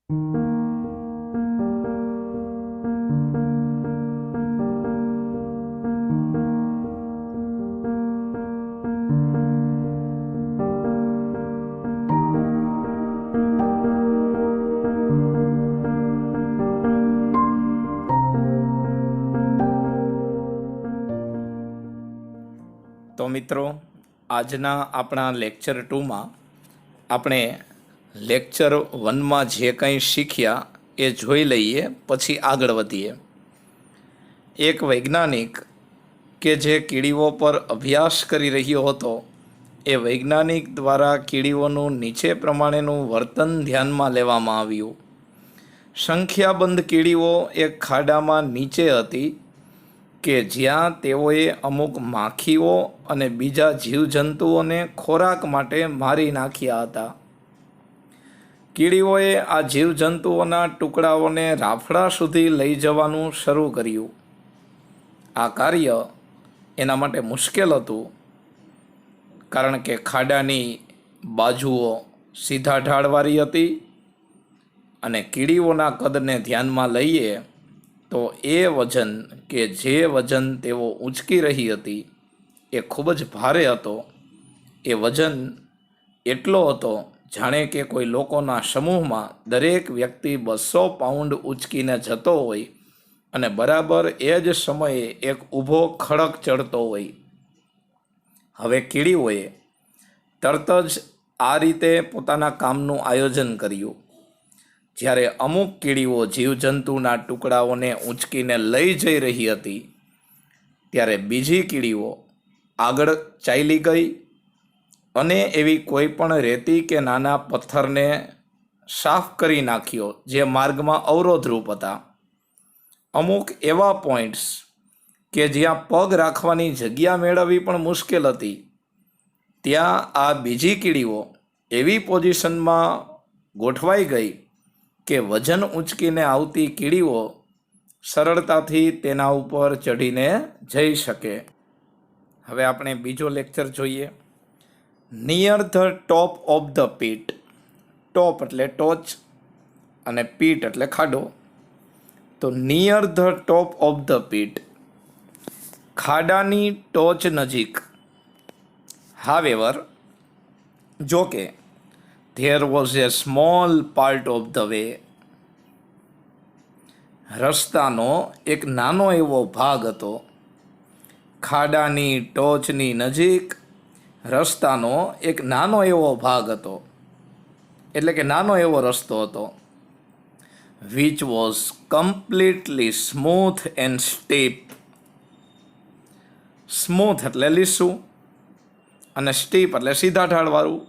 તો મિત્રો, આજના આપણા લેક્ચર 2માં આપણે લેક્ચર 1માં જે કંઈ શીખ્યા એ જોઈ લઈએ, પછી આગળ વધીએ. એક વૈજ્ઞાનિક કે જે કીડીઓ પર અભ્યાસ કરી રહ્યો હતો, એ વૈજ્ઞાનિક દ્વારા કીડીઓનું નીચે પ્રમાણેનું વર્તન ધ્યાનમાં લેવામાં આવ્યું. સંખ્યાબંધ કીડીઓ એક ખાડામાં નીચે હતી કે જ્યાં તેઓએ અમુક માખીઓ અને બીજા જીવજંતુઓને ખોરાક માટે મારી નાખ્યા હતા. કીડીઓએ આ જીવજંતુઓના ટુકડાઓને રાફડા સુધી લઈ જવાનું શરૂ કર્યું. આ કાર્ય એના માટે મુશ્કેલ હતું, કારણ કે ખાડાની બાજુઓ સીધા ઢાળવાળી હતી અને કીડીઓના કદને ધ્યાનમાં લઈએ તો એ વજન કે જે વજન તેઓ ઊંચકી રહી હતી એ ખૂબ જ ભારે હતો. એ વજન એટલો હતો જાણે કે કોઈ લોકોના સમૂહમાં દરેક વ્યક્તિ 200 પાઉન્ડ ઊંચકીને જતો હોય અને બરાબર એ જ સમયે એક ઊભો ખડક ચડતો હોય. હવે કીડીઓએ તરત જ આ રીતે પોતાના કામનું આયોજન કર્યું. જ્યારે અમુક કીડીઓ જીવજંતુના ટુકડાઓને ઊંચકીને લઈ જઈ રહી હતી, ત્યારે બીજી કીડીઓ આગળ ચાલી ગઈ અને એવી કોઈ પણ રેતી કે નાના પથ્થરને સાફ કરી નાખ્યો જે માર્ગમાં અવરોધરૂપ હતા. અમુક એવા પોઈન્ટ્સ કે જ્યાં પગ રાખવાની જગ્યા મેળવવી પણ મુશ્કેલ હતી, ત્યાં આ બીજી કીડીઓ એવી પોઝિશનમાં ગોઠવાઈ ગઈ કે વજન ઊંચકીને આવતી કીડીઓ સરળતાથી તેના ઉપર ચઢીને જઈ શકે. હવે આપણે બીજો લેક્ચર જોઈએ. Near the top of the pit. Top એટલે ટોચ અને પીટ એટલે ખાડો. તો near the top of the pit, ખાડાની ટોચ નજીક. હાવેવર, જોકે there was a small part of the way. રસ્તાનો એક નાનો એવો ભાગ હતો. ખાડાની ટોચની નજીક રસ્તાનો એક નાનો એવો ભાગ હતો, એટલે કે નાનો એવો રસ્તો હતો. which was completely smooth and steep. Smooth એટલે લીસું અને સ્ટીપ એટલે સીધા ઢાળવાળું.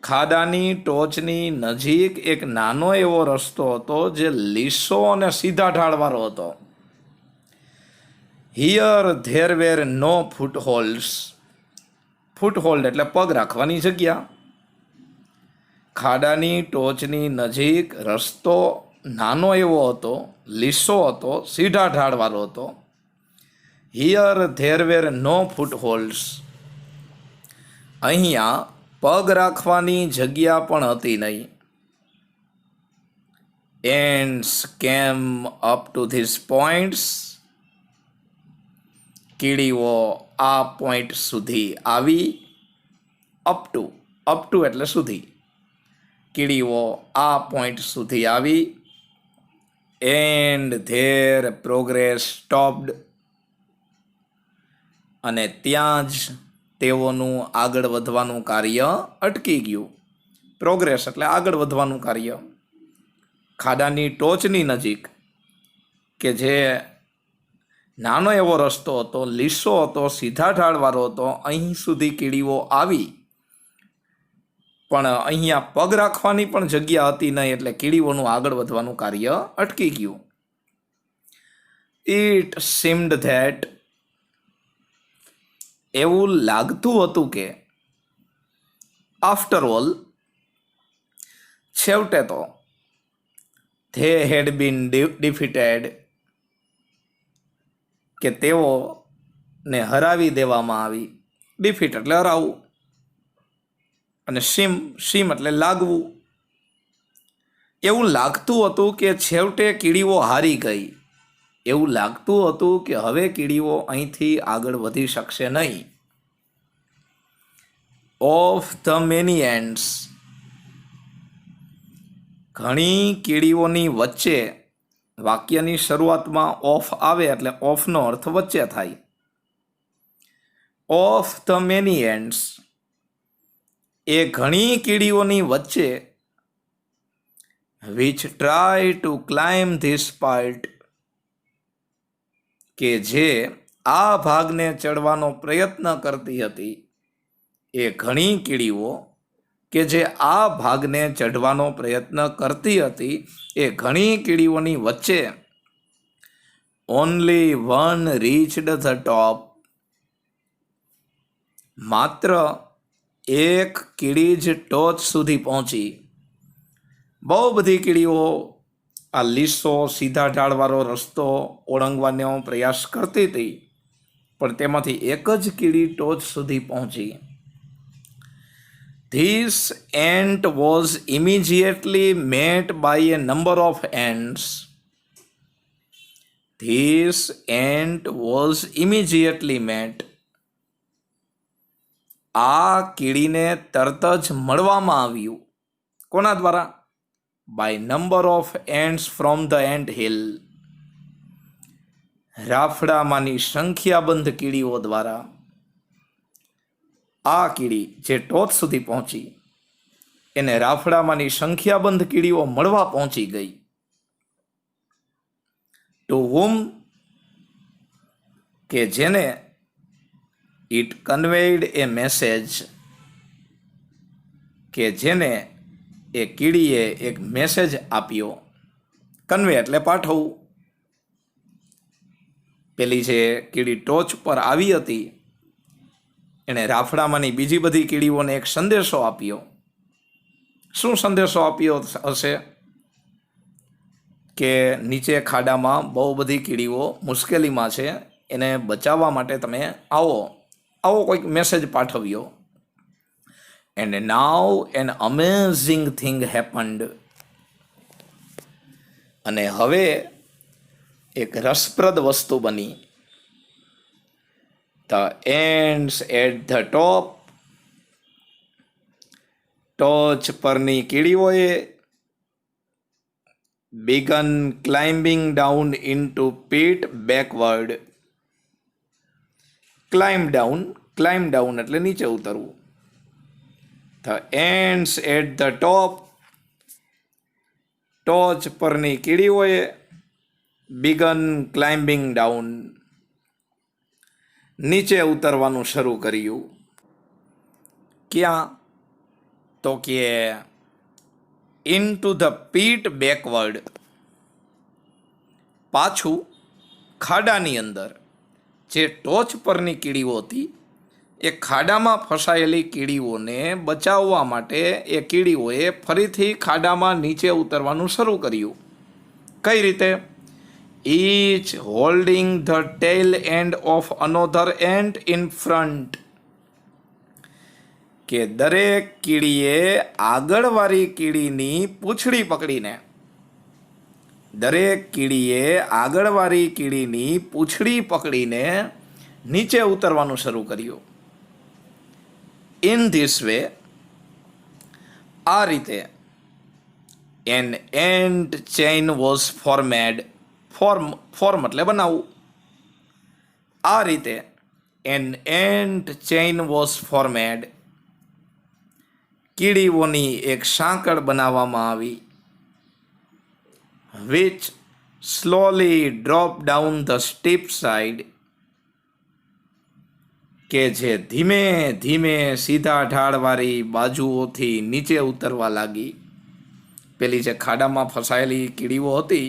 ખાડાની ટોચની નજીક એક નાનો એવો રસ્તો હતો જે લીસો અને સીધા ઢાળવાળો હતો. હિયર ધેર વેર નો ફૂટહોલ્ડ્સ. ફૂટહોલ્ડ એટલે પગ રાખવાની જગ્યા. ખાડાની ટોચની નજીક રસ્તો નાનો એવો હતો, લીસો હતો, સીધા ઢાળવાળો હતો. હિયર ધેર વેર નો ફૂટહોલ્ડ્સ. અહીંયા પગ રાખવાની જગ્યા પણ હતી નહીં. એન્ડ્સ કેમ અપ ટુ ધીસ પોઈન્ટ્સ. કીડીઓ આ પોઈન્ટ સુધી આવી. અપ ટુ એટલે સુધી. કીડીઓ આ પોઈન્ટ સુધી આવી. And there progress stopped. અને ત્યાં જ તેઓનું આગળ વધવાનું કાર્ય અટકી ગયું. પ્રોગ્રેસ એટલે આગળ વધવાનું કાર્ય. ખાડાની ટોચની નજીક કે જે નાનો એવો રસ્તો હતો, લીસો હતો, સીધા ઢાળવાળો હતો, અહીં સુધી કીડીઓ આવી, પણ અહીંયા પગ રાખવાની પણ જગ્યા હતી નહીં, એટલે કીડીઓનું આગળ વધવાનું કાર્ય અટકી ગયું. It seemed that. એવું લાગતું હતું કે આફ્ટર ઓલ, છેવટે તો, they had been defeated, કે તેઓને હરાવી દેવામાં આવી. ડિફીટ એટલે હરાવવું, અને સીમ એટલે લાગવું. એવું લાગતું હતું કે છેવટે કીડીઓ હારી ગઈ. એવું લાગતું હતું કે હવે કીડીઓ અહીંથી આગળ વધી શકશે નહીં. ઓફ ધ મેની એન્ડ્સ, ઘણી કીડીઓની વચ્ચે, વાક્યની શરૂઆતમાં ઓફ આવે એટલે ઓફનો અર્થ વચ્ચે થાય. ઓફ ધ મેની એન્ડ્સ, એ ઘણી કીડીઓની વચ્ચે, which try to climb this part, કે જે આ ભાગને ચડવાનો પ્રયત્ન કરતી હતી. એ ઘણી કીડીઓ કે જે આ ભાગને ચઢવાનો પ્રયત્ન કરતી હતી, એ ઘણી કીડીઓની વચ્ચે only one reached the top, માત્ર એક કીડી જ ટોચ સુધી પહોંચી. બહુ બધી કીડીઓ આ લીસો સીધા ઢાળવાળો રસ્તો ઓળંગવાનો પ્રયાસ કરતી હતી, પણ તેમાંથી એક જ કીડી ટોચ સુધી પહોંચી. This ant was immediately met by a number of ants. This ant was immediately met. આ કીડીને તરત જ મળવામાં આવ્યું. કોના દ્વારા? by number of ants from the ant hill, રાફડામાંની સંખ્યાબંધ કીડીઓ દ્વારા આ કીડી જે ટોચ સુધી પહોંચી એને રાફડામાંની સંખ્યાબંધ કીડીઓ મળવા પહોંચી ગઈ. ટુ whom, કે જેને it conveyed a message, કે જેને એ કીડીએ એક મેસેજ આપ્યો. કન્વે એટલે પાઠવવું. પેલી જે કીડી ટોચ પર આવી હતી એણે રાફડામાંની બીજી બધી કીડીઓને એક સંદેશો આપ્યો. શું સંદેશો આપ્યો હશે? કે નીચે ખાડામાં બહુ બધી કીડીઓ મુશ્કેલીમાં છે, એને બચાવવા માટે તમે આવો, આવો કોઈક message પાઠવ્યો. And now an amazing thing happened. અને હવે એક રસપ્રદ વસ્તુ બની. The ants at the top, ટોચ પરની કીડીઓએ begun climbing down into pit backward. Climb down એટલે નીચે ઉતરવું. The ants at the top, ટોચ પરની કીડીઓએ begun climbing down, નીચે ઉતરવાનું શરૂ કર્યું. ક્યાં? તો કે into the pit backward, પાછું ખાડાની અંદર. જે ટોચ પરની કીડીઓ હતી એ ખાડામાં ફસાયેલી કીડીઓને બચાવવા માટે એ કીડીઓએ ફરીથી ખાડામાં નીચે ઉતરવાનું શરૂ કર્યું. કઈ રીતે? each holding the tail end of another ant in front, કે દરેક કીડીએ આગળવાળી કીડીની પૂંછડી પકડીને, દરેક કીડીએ આગળવાળી કીડીની પૂંછડી પકડીને નીચે ઉતરવાનું શરૂ કર્યું. In this way, આ રીતે an ant chain was formed. form એટલે બનાવવું. આ રીતે an ant chain was formed, કીડીઓની એક સાંકળ બનાવવામાં આવી. which slowly dropped down the steep side, કે જે ધીમે ધીમે સીધા ઢાળવાળી બાજુઓથી નીચે ઉતરવા લાગી. પેલી જે ખાડામાં ફસાયેલી કીડીઓ હતી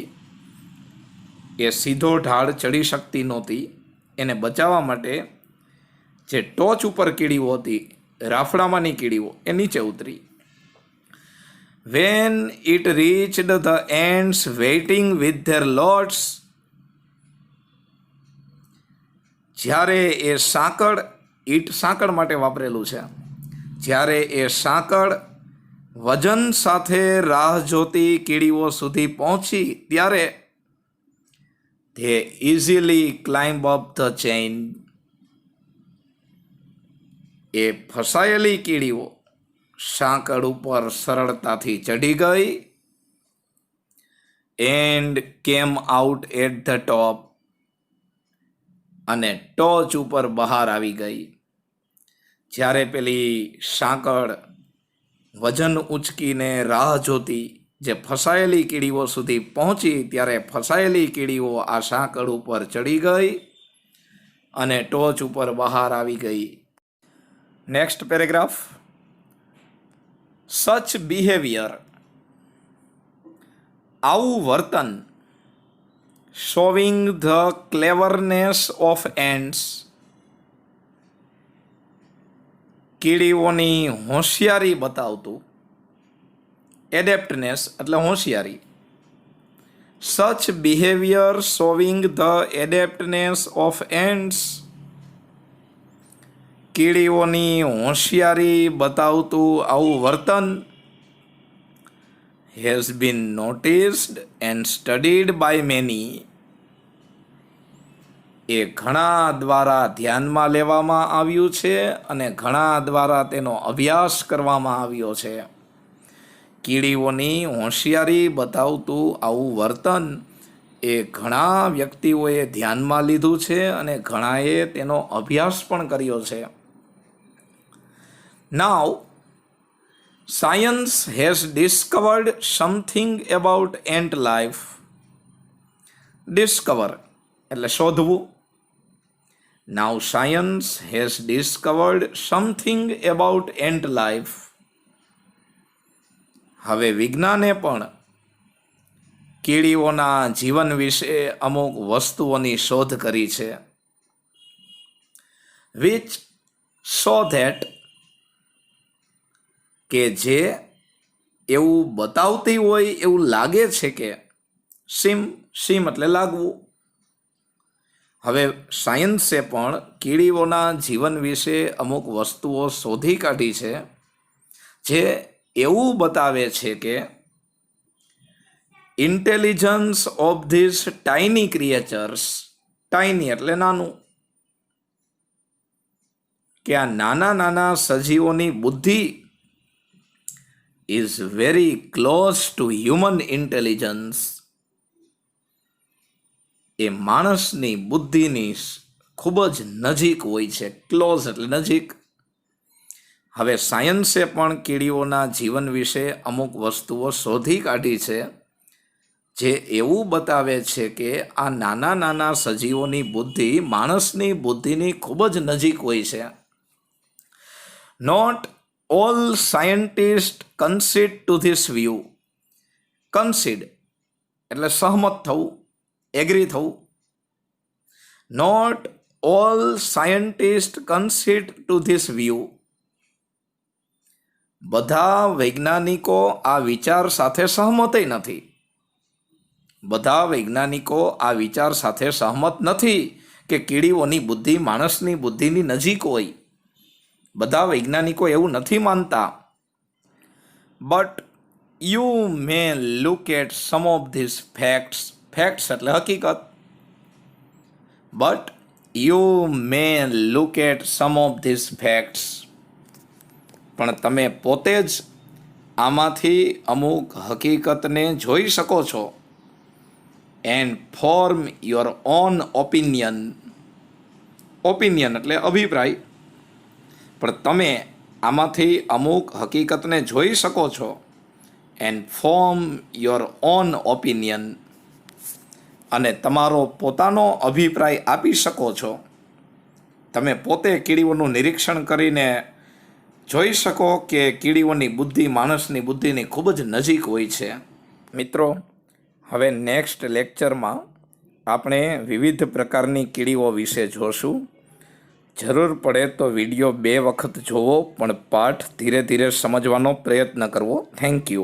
એ સીધો ઢાળ ચડી શકતી નહોતી. એને બચાવવા માટે જે ટોચ ઉપર કીડીઓ હતી, રાફડામાંની કીડીઓ, એ નીચે ઉતરી. when it reached the ants waiting with their loads, જ્યારે એ સાંકળ, ઈટ સાંકળ માટે વાપરેલું છે, જ્યારે એ સાંકળ વજન સાથે રાહ જોતી કીડીઓ સુધી પહોંચી ત્યારે they easily climb up the chain. એ ફસાયેલી કીડીઓ સાંકળ ઉપર સરળતાથી ચઢી ગઈ and came out at the top, અને ટોચ ઉપર બહાર આવી ગઈ. જ્યારે પેલી સાંકળ વજન ઉંચકીને રાહ જોતી જે ફસાયેલી કીડીઓ સુધી પહોંચી ત્યારે ફસાયેલી કીડીઓ આ સાંકળ ઉપર ચડી ગઈ અને ટોચ ઉપર બહાર આવી ગઈ. Next paragraph. સચ બિહેવિયર, આવું વર્તન, showing the cleverness of ants, કીડીઓની હોશિયારી બતાવતું. એડેપ્ટનેસ એટલે હોશિયારી. Such behaviour showing the adeptness of ants, કીડીઓની હોશિયારી બતાવતું આવું વર્તન has been noticed and studied by many, એ ઘણા દ્વારા ધ્યાનમાં લેવામાં આવ્યું છે અને ઘણા દ્વારા તેનો અભ્યાસ કરવામાં આવ્યો છે. કીડીઓની હોશિયારી બતાવતું આવું વર્તન એ ઘણા વ્યક્તિઓએ ધ્યાનમાં લીધું છે અને ઘણાએ તેનો અભ્યાસ પણ કર્યો છે. Now, science has discovered something about ant life. Discover એટલે શોધવું. Now science has discovered something about ant life. હવે વિજ્ઞાને પણ કીડીઓના જીવન વિશે અમુક વસ્તુઓની શોધ કરી છે. Which show that, કે જે એવું બતાવતી હોય એવું લાગે છે કે સીમ એટલે લાગવું. હવે સાયન્સે પણ કીડીઓના જીવન વિશે અમુક વસ્તુઓ શોધી કાઢી છે જે એવું બતાવે છે કે intelligence of this tiny creatures, tiny એટલે નાનું, કે આ નાના નાના સજીવોની બુદ્ધિ is very close to human intelligence, એ માણસની બુદ્ધિની ખૂબ જ નજીક હોય છે. ક્લોઝ એટલે નજીક. હવે સાયન્સે પણ કીડીઓના જીવન વિશે અમુક વસ્તુઓ શોધી કાઢી છે જે એવું બતાવે છે કે આ નાના નાના સજીવોની બુદ્ધિ માણસની બુદ્ધિની ખૂબ જ નજીક હોય છે. Not all scientists concede to this view. Concede એટલે સહમત થવું, એગ્રી થવું. Not all scientists concede to this view. બધા વૈજ્ઞાનિકો આ વિચાર સાથે સહમત નથી. બધા વૈજ્ઞાનિકો આ વિચાર સાથે સહમત નથી કે કીડીઓની બુદ્ધિ માણસની બુદ્ધિની નજીક હોય. બધા વૈજ્ઞાનિકો એવું નથી માનતા. But you may look at some of this facts. Facts એટલે હકીકત. But you may look at some of this facts, પણ તમે પોતે જ આમાંથી અમુક હકીકતને જોઈ શકો છો. And form your own opinion. Opinion એટલે અભિપ્રાય, પણ તમે આમાંથી અમુક હકીકતને જોઈ શકો છો. And form your own opinion, અને તમારો પોતાનો અભિપ્રાય આપી શકો છો. તમે પોતે કીડીઓનું નિરીક્ષણ કરીને જોઈ શકો કે કીડીઓની બુદ્ધિ માણસની બુદ્ધિની ખૂબ જ નજીક હોય છે. મિત્રો, હવે નેક્સ્ટ લેક્ચરમાં આપણે વિવિધ પ્રકારની કીડીઓ વિશે જોશું. જરૂર પડે તો વિડીયો 2 વખત જોવો, પણ પાઠ ધીરે ધીરે સમજવાનો પ્રયત્ન કરવો. Thank you.